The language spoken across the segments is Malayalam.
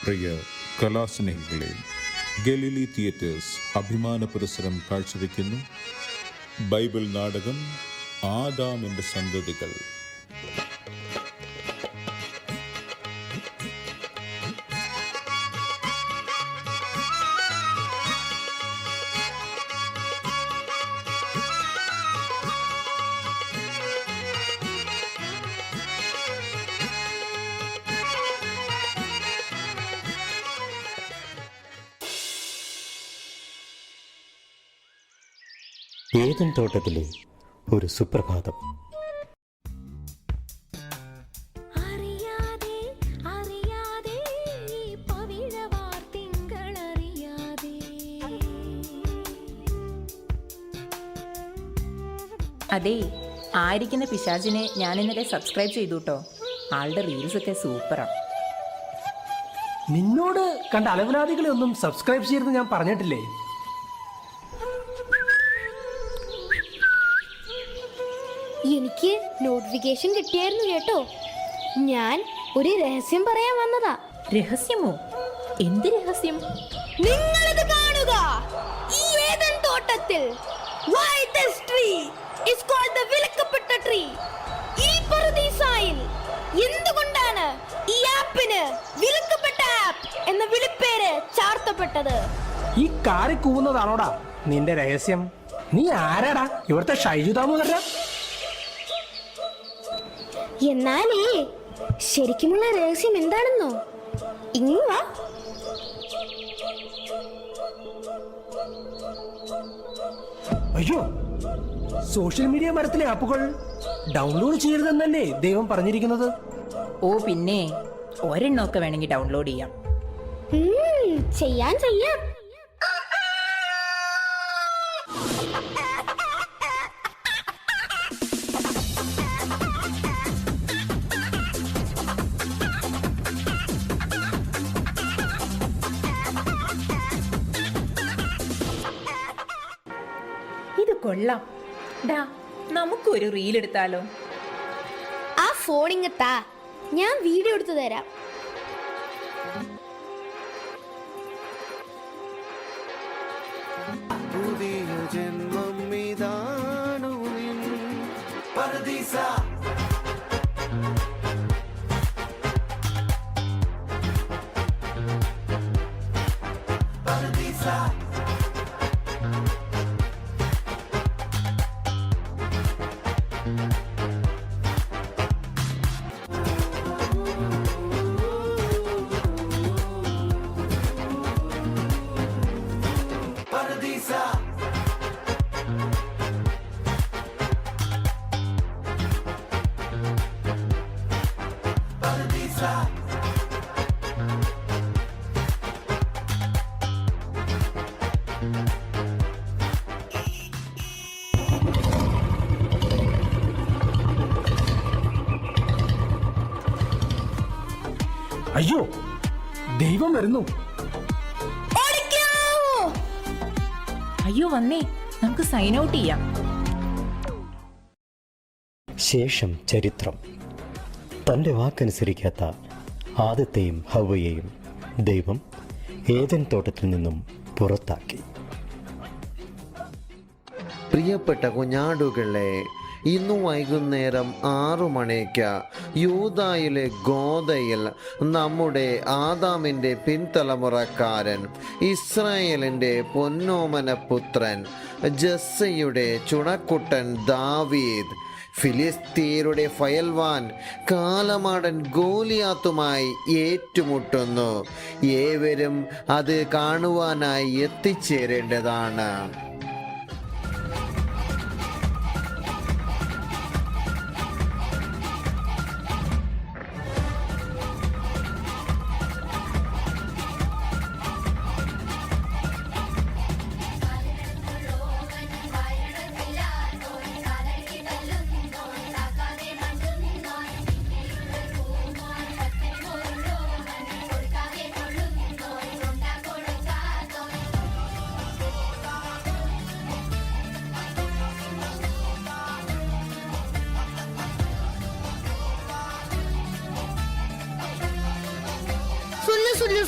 പ്രിയ കലാസ്നേഹികളെ, ഗലീലി തിയേറ്റേഴ്സ് അഭിമാന പുരസ്സരം കാഴ്ചവെക്കുന്നു ബൈബിൾ നാടകം ആദാമിന്റെ സന്തതികൾ. ഏദൻ തോട്ടത്തിലെ ഒരു സുപ്രഭാതം. അതെ, ആയിരിക്കുന്ന പിശാചിനെ ഞാൻ ഇന്നലെ സബ്സ്ക്രൈബ് ചെയ്തു കേട്ടോ. ആളുടെ റീൽസ് ഒക്കെ സൂപ്പറാ. നിന്നോട് കണ്ട അലവലാദികളെ ഒന്നും സബ്സ്ക്രൈബ് ചെയ്യരുത് ഞാൻ പറഞ്ഞിട്ടില്ലേ? എനിക്ക് നോട്ടിഫിക്കേഷൻ കിട്ടിയായിരുന്നു കേട്ടോ. ഞാൻ ഒരു രഹസ്യം പറയാൻ വന്നതാ. രഹസ്യമോ? എന്ത് രഹസ്യം? നിങ്ങളിത് കാണുക. ഈ ഏദൻ തോട്ടത്തിൽ why this tree is called the വിലക്കപ്പെട്ട ട്രീ. ഈ പറുദീസായിൽ എന്തുകൊണ്ടാണ് ഈ ആപ്പിന് വിലക്കപ്പെട്ട ആപ്പ് എന്ന വിളിപ്പേര് ചാർത്തപ്പെട്ടത്? ഈ കാറി കൂവുന്നതാണോടാ നിന്റെ രഹസ്യം? നീ ആരാടാ? ഇവിടുത്തെ ഷൈജു ദാമോദരനാ? എന്നാലേ ശരിക്കുമുള്ള രഹസ്യം എന്താണെന്നോ? ഇങ്ങ അയ്യോ, സോഷ്യൽ മീഡിയ മരത്തിലെ ആപ്പുകൾ ഡൗൺലോഡ് ചെയ്യരുതെന്നല്ലേ ദൈവം പറഞ്ഞിരിക്കുന്നത്? ഓ പിന്നെ, ഒരെണ്ണമൊക്കെ വേണമെങ്കിൽ ഡൗൺലോഡ് ചെയ്യാം. ചെയ്യാം. ഇത് കൊള്ളാം. ഡാ, നമുക്കൊരു റീൽ എടുത്താലോ? ആ ഫോണിങ്ങത്താ, ഞാൻ വീഡിയോ എടുത്തു തരാം. പുതിയ ജന്മം ഇതാണു നിൻ പറുദീസ. അയ്യോ, ദൈവം വരുന്നു. അയ്യോ വന്നേ, നമുക്ക് സൈൻ ഔട്ട് ചെയ്യാം. ശേഷം ചരിത്രം. തൻ്റെ വാക്കനുസരിക്കാത്ത ആദത്തെയും ഹവ്വയെയും ദൈവം ഏദൻ തോട്ടത്തിൽ നിന്നും പുറത്താക്കി. പ്രിയപ്പെട്ട കുഞ്ഞാടുകളെ, ഇന്നു വൈകുന്നേരം 6 മണിക്ക് യൂദായിലെ ഗോദയിൽ നമ്മുടെ ആദാമിൻ്റെ പിൻതലമുറക്കാരൻ, ഇസ്രായേലിൻ്റെ പൊന്നോമന പുത്രൻ, ജസ്സയുടെ ചുണക്കുട്ടൻ ദാവീദ്, ഫിലിസ്തീനയുടെ ഫയൽവാൻ കാലമാടൻ ഗോലിയാത്തുമായി ഏറ്റുമുട്ടുന്നു. ഏവരും അത് കാണുവാനായി എത്തിച്ചേരേണ്ടതാണ്.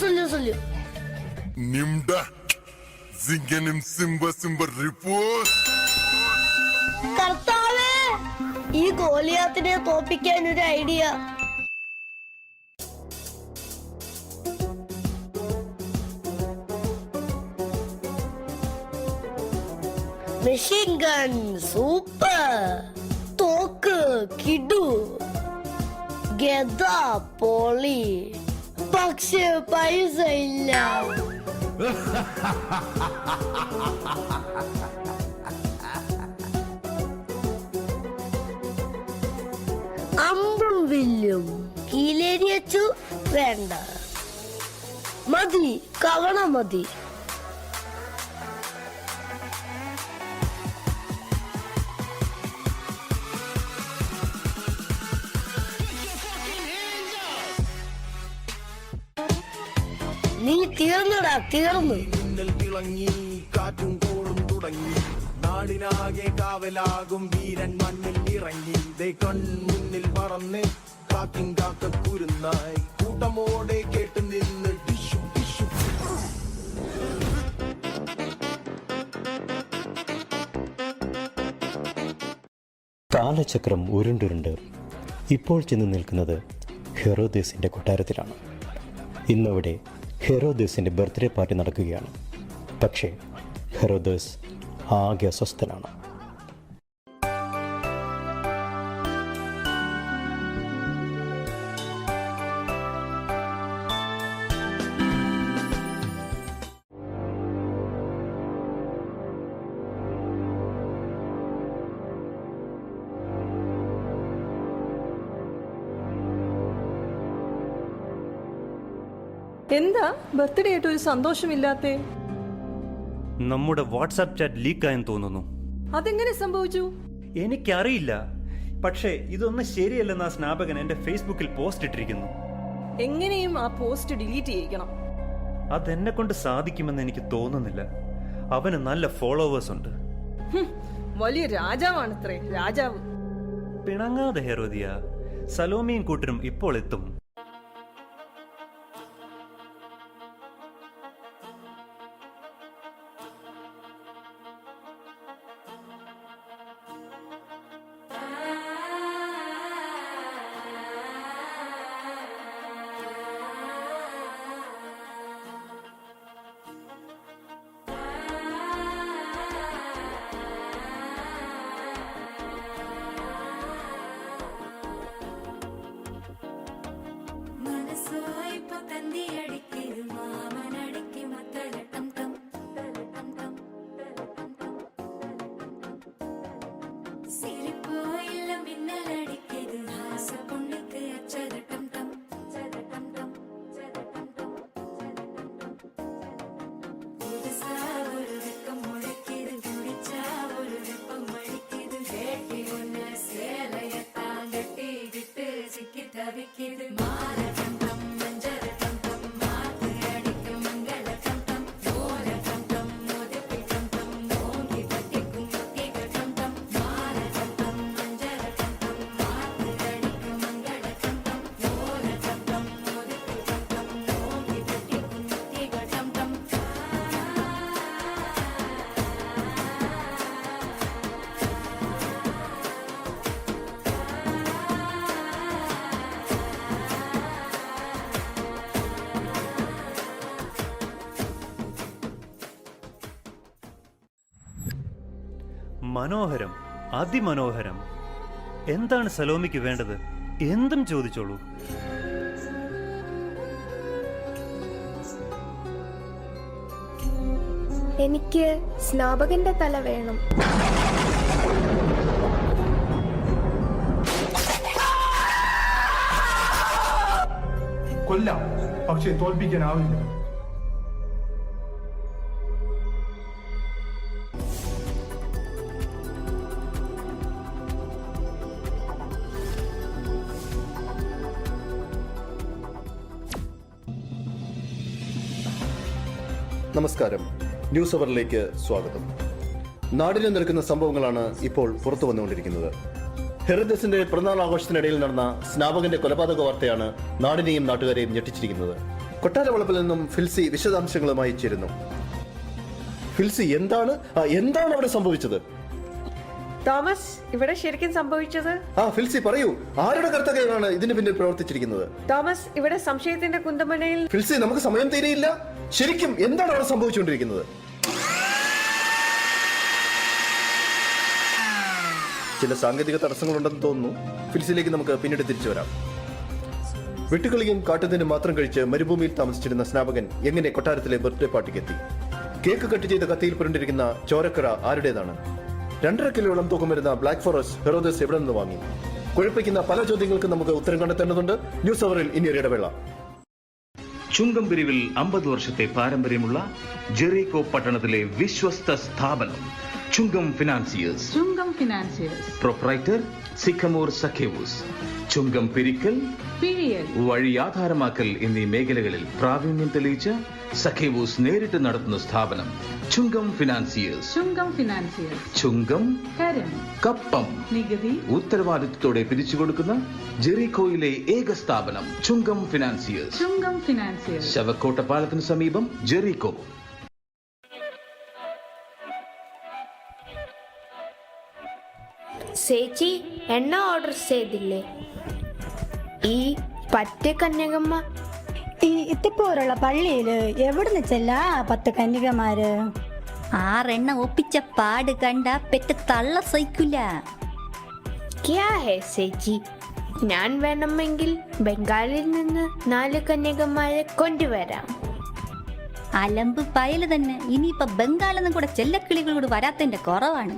സൊല്ലു. Nimda Zinganim Simba Simba report. കർത്താവേ, ഈ ഗോലിയാത്തിനെ തോപ്പിക്കാൻ ഒരു ഐഡിയ. മെഷീൻ ഗൺ സൂപ്പർ, തോക്ക് കിടു, ഗദ പൊളി, പക്ഷെ പൈസ ഇല്ല. അമ്പും വില്ലും കീലേരിയച്ചു വേണ്ട, മതി കവണ മതി. നീ തീർന്നടാ, തീർന്നു. തിളങ്ങി കാറ്റും കോളും തുടങ്ങി, നാടിനാകെ കാവലാകും വീരൻ മണ്ണിൽ ഇറങ്ങി. കൺമുന്നിൽ പറന്ന് കാക്കിൻ കാക്ക കുരുന്നായി, കൂട്ടമോടെ കേട്ട് നിന്ന് ടിഷു ടിഷു. കാലചക്രം ഉരുണ്ടുരുണ്ട് ഇപ്പോൾ ചെന്ന് നിൽക്കുന്നത് ഹെറോദേസിൻ്റെ കൊട്ടാരത്തിലാണ്. ഇന്നവിടെ ഹെറോദേസിൻ്റെ ബർത്ത്ഡേ പാർട്ടി നടക്കുകയാണ്. പക്ഷേ ഹെറോദേസ് ആകെ അസ്വസ്ഥനാണ്. എന്താ ബർത്ത്ഡേ ആയിട്ട് ഒരു സന്തോഷമില്ലാത്തേ? നമ്മുടെ വാട്സാപ്പ് ചാറ്റ് ലീക്കായെന്ന് തോന്നുന്നു. അതെങ്ങനെ സംഭവിച്ചു? എനിക്കറിയില്ല, പക്ഷേ ഇതൊന്നും ശരിയല്ലെന്ന് ആ സ്നാപകൻ എന്റെ ഫേസ്ബുക്കിൽ പോസ്റ്റ് ഇട്ടിരിക്കുന്നു. എങ്ങനെയും ആ പോസ്റ്റ് ഡിലീറ്റ് ചെയ്യിക്കണം. അതെന്നെ കൊണ്ട് സാധിക്കുമെന്ന് എനിക്ക് തോന്നുന്നില്ല. അവന് നല്ല ഫോളോവേഴ്സ് ഉണ്ട്. വലിയ രാജാവാണത്രേ, രാജാവ്. പിണങ്ങാതെ ഹെറോദിയ, സലോമിയും കൂട്ടരും ഇപ്പോൾ എത്തും. മനോഹരം, അതിമനോഹരം. എന്താണ് സലോമിക്ക് വേണ്ടത്? എന്തും ചോദിച്ചോളൂ. എനിക്ക് സ്നാപകന്റെ തല വേണം. കൊല്ലാം, പക്ഷെ തോൽപ്പിക്കാനാവില്ല. നമസ്കാരം, ന്യൂസ് അവറിലേക്ക് സ്വാഗതം. നാടിന് നിൽക്കുന്ന സംഭവങ്ങളാണ് ഇപ്പോൾ പുറത്തു വന്നുകൊണ്ടിരിക്കുന്നത്. ഹെറോദേസിന്റെ പിറന്നാൾ ആഘോഷത്തിനിടയിൽ നടന്ന സ്നാപകന്റെ കൊലപാതക വാർത്തയാണ് നാടിനെയും നാട്ടുകാരെയും ഞെട്ടിച്ചിരിക്കുന്നത്. കൊട്ടാരവളപ്പിൽ നിന്നും ഫിൽസി വിശദാംശങ്ങളുമായി ചേരുന്നു. ഫിൽസി, എന്താണ് അവിടെ സംഭവിച്ചത്? തോമസ്, ഇവിടെ ശരിക്കും സംഭവിച്ചത്? ഫിൽസി പറയൂ, ആരുടെ കർത്തകയാണ് ഇതിന് പിന്നിൽ പ്രവർത്തിച്ചിരിക്കുന്നത്? തോമസ്, ഇവിടെ സംശയത്തിന്റെ കുന്തമണയിൽ. ഫിൽസി, നമുക്ക് സമയം തീരെയില്ല. ശരിക്കും എന്താണ് അവിടെ സംഭവിച്ചുകൊണ്ടിരിക്കുന്നത്? ചില സാങ്കേതിക തടസ്സങ്ങളുണ്ടെന്ന് തോന്നുന്നു. ഫിൽസിലേക്ക് നമുക്ക് പിന്നീട് തിരിച്ചു വരാം. വെട്ടുകളിയും കാട്ടുതേനും മാത്രം കഴിച്ച് മരുഭൂമിയിൽ താമസിച്ചിരുന്ന സ്നാപകൻ എങ്ങനെ കൊട്ടാരത്തിലെ ബർത്ത്ഡേ പാർട്ടിക്ക് എത്തി? കേക്ക് കട്ട് ചെയ്ത കത്തിയിൽ പുരണ്ടിരിക്കുന്ന ചോരക്കറ ആരുടേതാണ്? 2.5 കിലോളം തൂക്കം വരുന്ന ബ്ലാക്ക് ഫോറസ്റ്റ് ഹെറോദസ് എവിടെ നിന്ന് വാങ്ങി? കുഴപ്പിക്കുന്ന പല ചോദ്യങ്ങൾക്ക് നമുക്ക് ഉത്തരം കണ്ടെത്തേണ്ടതുണ്ട്. ന്യൂസ് അവറിൽ ഇനിയൊരു ഇടവേള. ചുങ്കം പിരിവിൽ 50 വർഷത്തെ പാരമ്പര്യമുള്ള ജെറീകോ പട്ടണത്തിലെ വിശ്വസ്ത സ്ഥാപനം ചുങ്കം ഫിനാൻസിയേഴ്സ്. Proprietor sycamore സഖേവൂസ്. ചുങ്കം പിരിക്കൽ, വഴിയാധാരമാക്കൽ എന്നീ മേഖലകളിൽ പ്രാവീണ്യം തെളിയിച്ച സഖേവൂസ് നേരിട്ട് നടത്തുന്ന സ്ഥാപനം ചുങ്കം ഫിനാൻസിയേഴ്സ്. ചുങ്കം, കപ്പം, നികുതി ഉത്തരവാദിത്വത്തോടെ പിരിച്ചു കൊടുക്കുന്ന ജെറീകോയിലെ ഏക സ്ഥാപനം ചുങ്കം ഫിനാൻസിയേഴ്സ്. ശവക്കോട്ട പാലത്തിന് സമീപം, ജെറീകോ. ചേച്ചി, എണ്ണ ഓർഡർ ചെയ്തില്ലേ? ഈ പത്ത് കന്യകമ്മ ഈ ഇത്തിപ്പോരുള്ള പള്ളിയില് എവിടുന്ന് ചെല്ലാ 10 കന്യകമാര്? 6 എണ്ണ ഒപ്പിച്ച പാട് കണ്ട പെറ്റ് തള്ള സഹിക്കില്ല. ചേച്ചി, ഞാൻ വേണമെങ്കിൽ ബംഗാളിൽ നിന്ന് 4 കന്യകമാരെ കൊണ്ടുവരാം. അലമ്പ് പയല് തന്നെ. ഇനിയിപ്പൊ ബംഗാളിൽ കൂടെ ചെല്ലക്കിളികൾ കൂടി വരാത്തതിന്റെ കുറവാണ്.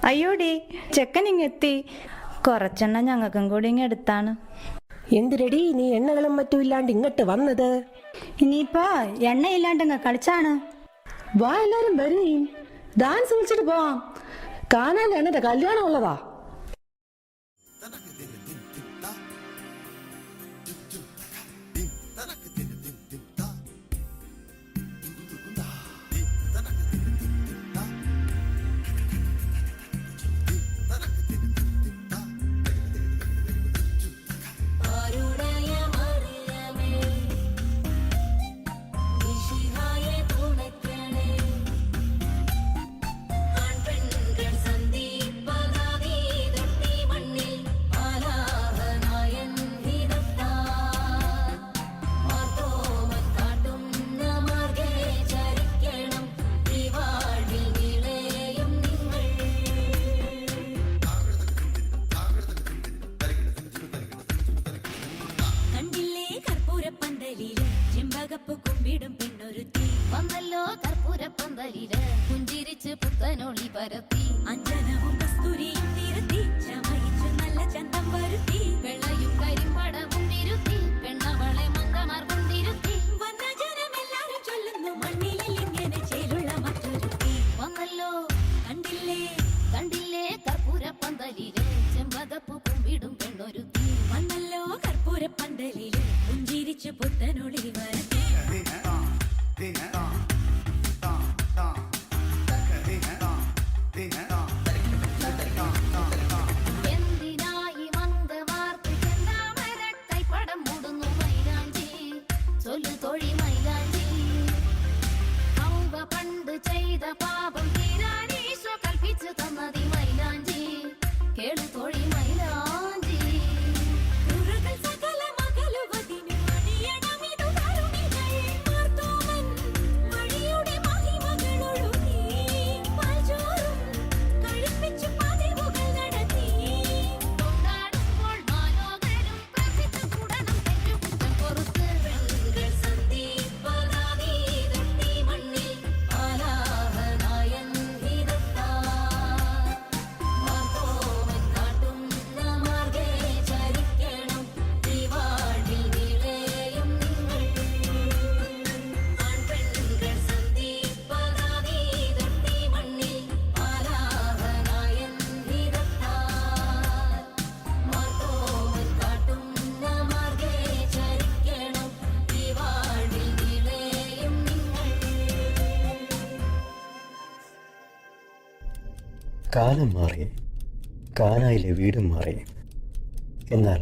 അയ്യോടി, ചെക്കൻ ഇങ്ങെത്തി. കുറച്ചെണ്ണ ഞങ്ങൾക്കും കൂടി ഇങ്ങെടുത്താണ്. എന്തിരടി നീ എണ്ണകളും മറ്റും ഇല്ലാണ്ട് ഇങ്ങോട്ട് വന്നത്? ഇനിയിപ്പോ എണ്ണയില്ലാണ്ട് ഇങ്ങ കളിച്ചാണ്. വാ, എല്ലാരും വരും. ഡാൻസ് വിളിച്ചിട്ട് പോവാം. കാണാൻ എന്നെ കല്യാണം ഉള്ളതാ. പുത്തനൊളി പരത്തി അഞ്ജനവും കസ്തൂരിയും തീരത്തി ചമയിച്ചു നല്ല ചന്തം വരുത്തി വെള്ളയും കരിമ്പടവും തിരുത്തി പെണ്ണവളെ മങ്കമാർ കൊണ്ടിരുത്തി വന്ന ജനമെല്ലാരും ചൊല്ലുന്നു മണ്ണിലിൽ ഇങ്ങനെ ചേലുള്ള മറ്റൊരുത്തി വന്നല്ലോ കണ്ടില്ലേ കണ്ടില്ലേ കർപ്പൂര പന്തലില് ചെമ്പകപ്പൂ കുമ്പിടും പെണ്ണൊരുത്തി വന്നല്ലോ കർപ്പൂര പന്തലില് പുഞ്ചിരിച്ചു പുത്തനൊളി വരത്തി. എന്തിനായി മന്ദവാർത്തി ചെന്താമര കൈപ്പടം മുടുന്നു മൈലാഞ്ചി ചൊല്ലു തൊഴി മൈലാഞ്ചി ഔവ പണ്ട് ചെയ്ത പാപം തീരാനീശോ കൽപ്പിച്ചു തന്നതി മൈലാഞ്ചി കേളു തൊഴി മൈലാഞ്ചി കുറുകൾ സകല മകളുവതിന് മണിയണമിതു തരുണികൾ മാർത്തോമൻ വഴിയുടെ മഹിമകളൊഴുകി പാൽചോറും കഴിപ്പിച്ചു പതിവുകൾ നടത്തി കൊണ്ടാടുമ്പോൾ മാലോകരും പ്രസിദ്ധ കൂടണം തെറ്റുകുറ്റം പൊറുത്ത് പെൺകൾ സന്ദീപനാദി തൊട്ടി മണ്ണിൽ ആലാഹനായൻ ഹിതത്താ മാർത്തോമൻ കാട്ടും കാലം മാറി, കാനായിലെ വീടും മാറി. എന്നാൽ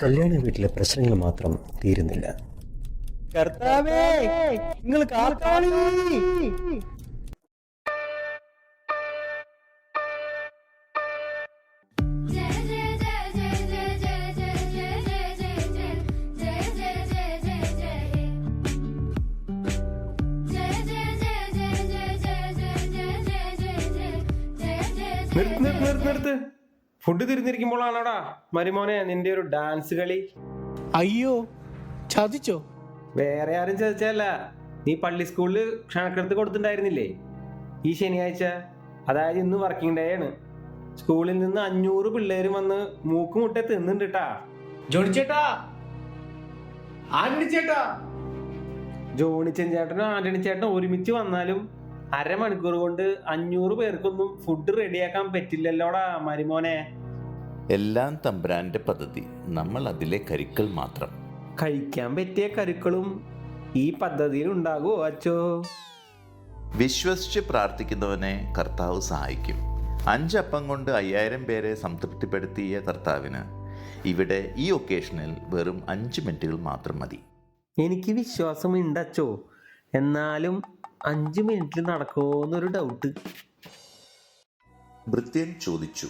കല്യാണ വീട്ടിലെ പ്രശ്നങ്ങൾ മാത്രം തീരുന്നില്ല. കർത്താവേ, നിങ്ങൾ കാത്തോളി. നിർത്ത്. ഫുഡ് തിരിഞ്ഞിരിക്കുമ്പോഴാണോടാ മരുമോനെ നിന്റെ ഒരു ഡാൻസ് കളി? അയ്യോ, ചതിച്ചോ? വേറെ ആരും ചതിച്ചല്ല. നീ പള്ളി സ്കൂളിൽ ക്ഷണക്കെടുത്ത് കൊടുത്തിട്ടുണ്ടായിരുന്നില്ലേ ഈ ശനിയാഴ്ച? അതായത് ഇന്ന് വർക്കിംഗ് ഡേ ആണ്. സ്കൂളിൽ നിന്ന് 500 പിള്ളേരും വന്ന് മൂക്കുമുട്ടെ തിന്നുണ്ടിട്ടാ. ജോണി ചേട്ടാ, ആന്റണി ചേട്ടാ. ജോണിച്ചൻ ചേട്ടനും ആന്റണി ചേട്ടനും ഒരുമിച്ച് വന്നാലും അരമണിക്കൂർ കൊണ്ട് 500 പേർക്കൊന്നും ഫുഡ് റെഡിയാക്കാൻ പറ്റില്ലല്ലോടാ മരുമോനെ. എല്ലാം തമ്പുരാന്റെ പദ്ധതി, നമ്മൾ അതിലെ കരുക്കൾ മാത്രം. കഴിക്കാൻ പറ്റിയ കരുക്കളും ഈ പദ്ധതിയിൽ ഉണ്ടാകുമോ അച്ചോ? വിശ്വസിച്ച് പ്രാർത്ഥിക്കുന്നവനെ കർത്താവ് സഹായിക്കും. 5 അപ്പം കൊണ്ട് 5000 പേരെ സംതൃപ്തിപ്പെടുത്തിയ കർത്താവിന് ഇവിടെ ഈ ഒക്കേഷനിൽ വെറും 5 മിനിറ്റുകൾ മാത്രം മതി. എനിക്ക് വിശ്വാസമുണ്ട് അച്ചോ, എന്നാലും 5 മിനിറ്റിൽ നടക്കുമോന്നൊരു ഡൗട്ട്. ഭൃത്യൻ ചോദിച്ചു,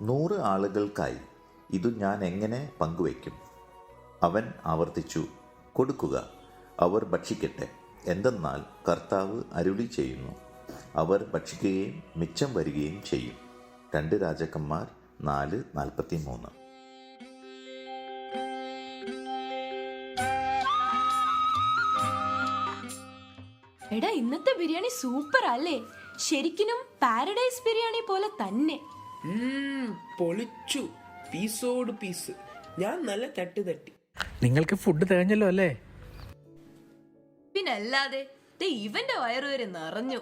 100 ആളുകൾക്കായി ഇത് ഞാൻ എങ്ങനെ പങ്കുവയ്ക്കും? അവൻ ആവർത്തിച്ചു, കൊടുക്കുക, അവർ ഭക്ഷിക്കട്ടെ. എന്തെന്നാൽ കർത്താവ് അരുളി ചെയ്യുന്നു, അവർ ഭക്ഷിക്കുകയും മിച്ചം വരികയും ചെയ്യും. 2 രാജാക്കന്മാർ 4:43. എടാ, ഇന്നത്തെ ബിരിയാണി സൂപ്പർ അല്ലേ? ശരിക്കും പാരഡൈസ് ബിരിയാണി പോലെ തന്നെ. പൊളിച്ചു, പീസോട് പീസ്. ഞാൻ നല്ല തട്ടി. നിങ്ങൾക്ക് ഫുഡ് തികഞ്ഞല്ലോ അല്ലേ? പിന്നല്ലാതെ ഇവന്റെ വയറു വരെ നിറഞ്ഞു.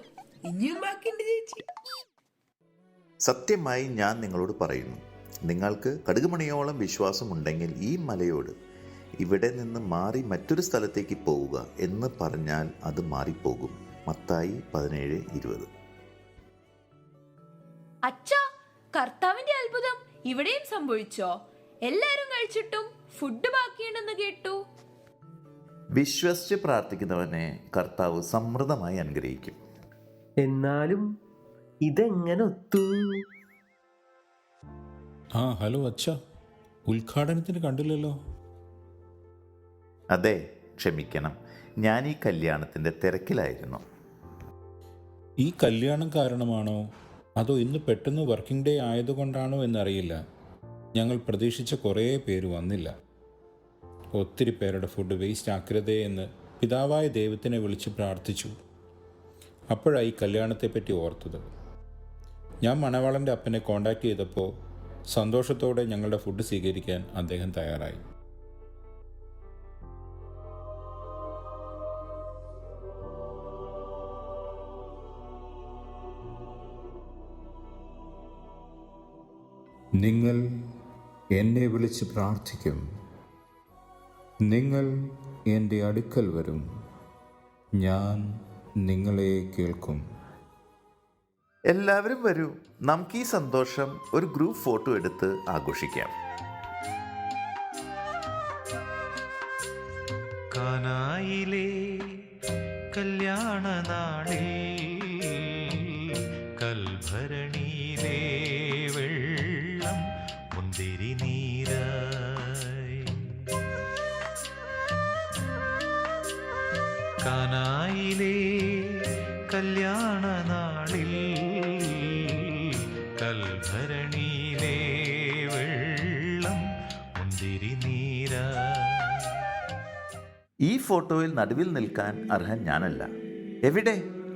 ഇനിയും ബാക്കിയുണ്ട് ചേച്ചി. സത്യമായി ഞാൻ നിങ്ങളോട് പറയുന്നു, നിങ്ങൾക്ക് കടുകുമണിയോളം വിശ്വാസമുണ്ടെങ്കിൽ ഈ മലയോട് ഇവിടെ നിന്ന് മാറി മറ്റൊരു സ്ഥലത്തേക്ക് പോവുക എന്ന് പറഞ്ഞാൽ അത് മാറിപ്പോകും. മത്തായി 17:20. അച്ഛാ, കർത്താവിന്റെ അത്ഭുതം ഇവിടെയും സംഭവിച്ചോ? എല്ലാരും കഴിച്ചിട്ടും ഫുഡ് ബാക്കിയുണ്ടെന്ന് കേട്ടു. വിശ്വസിച്ച് പ്രാർത്ഥിക്കുന്നവനെ കർത്താവ് സമൃദ്ധമായി അനുഗ്രഹിക്കും. എന്നാലും ഇതെങ്ങനെ ഒത്തു? ഹലോ അച്ഛാ, ഉദ്ഘാടനത്തിന് കണ്ടില്ലല്ലോ. അതെ, ക്ഷമിക്കണം, ഞാൻ ഈ കല്യാണത്തിൻ്റെ തിരക്കിലായിരുന്നു. ഈ കല്യാണം കാരണമാണോ അതോ ഇന്ന് പെട്ടെന്ന് വർക്കിംഗ് ഡേ ആയതുകൊണ്ടാണോ എന്നറിയില്ല, ഞങ്ങൾ പ്രതീക്ഷിച്ച കുറേ പേര് വന്നില്ല. ഒത്തിരി പേരുടെ ഫുഡ് വേസ്റ്റ് ആക്കരുതേ എന്ന് പിതാവായ ദൈവത്തിനെ വിളിച്ച് പ്രാർത്ഥിച്ചു. അപ്പോഴായി കല്യാണത്തെപ്പറ്റി ഓർത്തത്. ഞാൻ മണവാളൻ്റെ അപ്പനെ കോണ്ടാക്ട് ചെയ്തപ്പോൾ സന്തോഷത്തോടെ ഞങ്ങളുടെ ഫുഡ് സ്വീകരിക്കാൻ അദ്ദേഹം തയ്യാറായി. നിങ്ങൾ എന്നെ വിളിച്ച് പ്രാർത്ഥിക്കും, നിങ്ങൾ എൻ്റെ അടുക്കൽ വരും, ഞാൻ നിങ്ങളെ കേൾക്കും. എല്ലാവരും വരൂ, നമുക്ക് ഈ സന്തോഷം ഒരു ഗ്രൂപ്പ് ഫോട്ടോ എടുത്ത് ആഘോഷിക്കാം. കാനായിലെ കല്യാണ നാളിൽ കൽഭരണിയിലെ വെള്ളം മുന്തിരി നീരായി. കാനായിലെ കല്യാണ നാളിൽ കൽഭരണിയിലെ വെള്ളം മുന്തിരി നീരായി. ഈ ഫോട്ടോയിൽ നടുവിൽ നിൽക്കാൻ അർഹൻ ഞാനല്ല. എവിടെ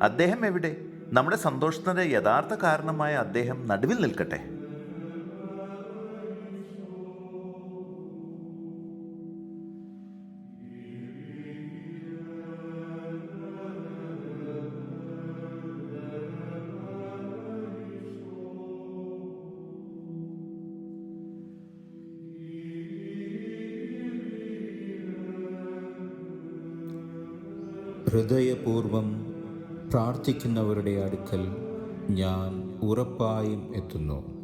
അദ്ദേഹം? എവിടെ? നമ്മുടെ സന്തോഷത്തിന്റെ യഥാർത്ഥ കാരണമായ അദ്ദേഹം നടുവിൽ നിൽക്കട്ടെ. ഹൃദയപൂർവം പ്രാർത്ഥിക്കുന്നവരുടെ അടുക്കൽ ഞാൻ ഉറപ്പായും എത്തുന്നു.